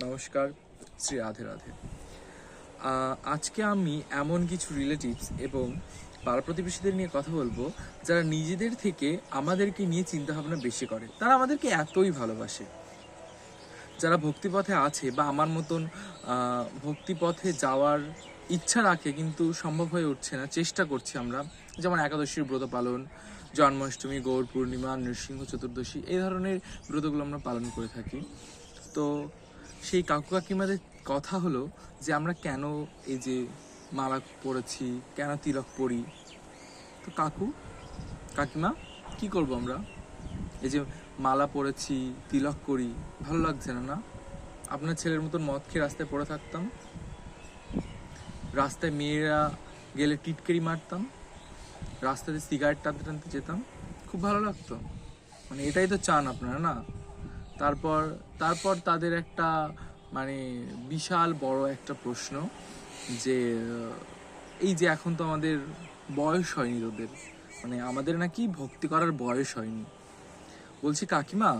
নমস্কার, শ্রী রাধে রাধে। আজকে আমি এমন কিছু রিলেটিভস এবং পাড়া প্রতিবেশীদের নিয়ে কথা বলবো যারা নিজেদের থেকে আমাদেরকে নিয়ে চিন্তাভাবনা বেশি করে। তারা আমাদেরকে এতই ভালোবাসে। যারা ভক্তিপথে আছে বা আমার মতন ভক্তিপথে যাওয়ার ইচ্ছা রাখে কিন্তু সম্ভব হয়ে উঠছে না, চেষ্টা করছি আমরা। যেমন একাদশীর ব্রত পালন, জন্মাষ্টমী, গৌর পূর্ণিমা, নৃসিংহ চতুর্দশী, এই ধরনের ব্রতগুলো আমরা পালন করে থাকি। তো সেই কাকু কাকিমাদের কথা হলো যে আমরা কেন এই যে মালা পরেছি, কেন তিলক পরি। তো কাকিমা কি করব আমরা? এই যে মালা পরেছি, তিলক করি, ভালো লাগছে না না? আপনার ছেলের মতন মদ খেয়ে রাস্তায় পড়ে থাকতাম, রাস্তায় মেয়েরা গেলে টিটকারি মারতাম, রাস্তাতে সিগারেট টানতে টানতে যেতাম, খুব ভালো লাগতো। মানে এটাই তো চান আপনারা না? তারপর তারপর তাদের একটা মানে বিশাল বড় একটা প্রশ্ন যে এই যে এখন তো আমাদের বয়স হয়নি, তোদের মানে আমাদের নাকি ভক্তি করার বয়স হয়নি। বলছি কাকিমা,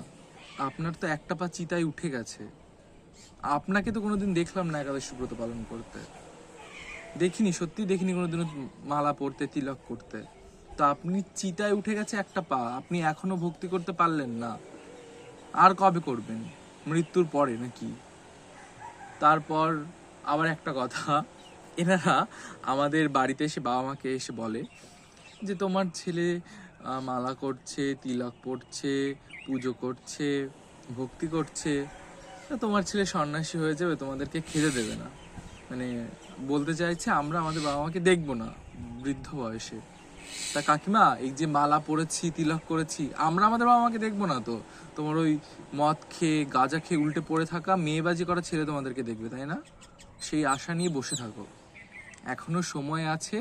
আপনার তো একটা পা চিতায় উঠে গেছে, আপনাকে তো কোনোদিন দেখলাম না একাদশী ব্রত পালন করতে, দেখিনি, সত্যি দেখিনি কোনোদিনও মালা পরতে, তিলক করতে। তো আপনি চিতায় উঠে গেছে একটা পা, আপনি এখনো ভক্তি করতে পারলেন না, আর কবে করবেন? মৃত্যুর পরে নাকি? তারপর আবার একটা কথা, এনারা আমাদের বাড়িতে এসে বাবা মাকে এসে বলে যে তোমার ছেলে মালা করছে, তিলক পড়ছে, পুজো করছে, ভক্তি করছে, তোমার ছেলে সন্ন্যাসী হয়ে যাবে, তোমাদেরকে খেতে দেবে না। মানে বলতে চাইছে আমরা আমাদের বাবা মাকে দেখবো না বৃদ্ধ বয়সে। তা কাকিমা, এই যে মালা পরেছি, তিলক করেছি, আমরা আমাদের বাবা মাকে দেখবো না তো? তোমার ওই মদ খেয়ে, গাঁজা খেয়ে উল্টে পড়ে থাকা মেয়েবাজি করা ছেলে তোমাদেরকে দেখবে, তাই না? সেই আশা নিয়ে বসে থাকো। এখনো সময় আছে,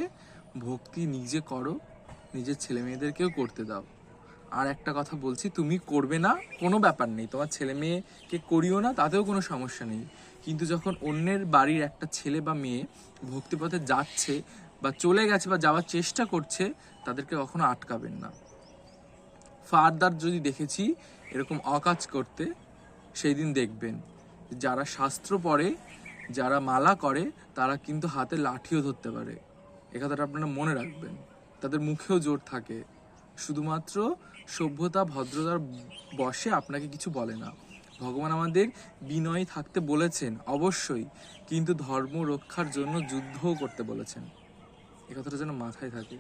ভক্তি নিজে করো, নিজের ছেলে মেয়েদেরকেও করতে দাও। আর একটা কথা বলছি, তুমি করবে না কোনো ব্যাপার নেই, তোমার ছেলে মেয়েকে করিও না, তাতেও কোনো সমস্যা নেই। কিন্তু যখন অন্যের বাড়ির একটা ছেলে বা মেয়ে ভক্তিপথে যাচ্ছে বা চলে গেছে বা যাওয়ার চেষ্টা করছে, তাদেরকে কখনো আটকাবেন না। ফারদার যদি দেখেছি এরকম অকাজ করতে, সেই দিন দেখবেন যারা শাস্ত্র পড়ে, যারা মালা করে, তারা কিন্তু হাতে লাঠিও ধরতে পারে। এ কথাটা আপনারা মনে রাখবেন। তাদের মুখেও জোর থাকে, শুধুমাত্র সভ্যতা ভদ্রতার বশে আপনাকে কিছু বলে না। ভগবান আমাদের বিনয়ী থাকতে বলেছেন অবশ্যই, কিন্তু ধর্ম রক্ষার জন্য যুদ্ধও করতে বলেছেন। এ কথাটা যেন মাথায় থাকে।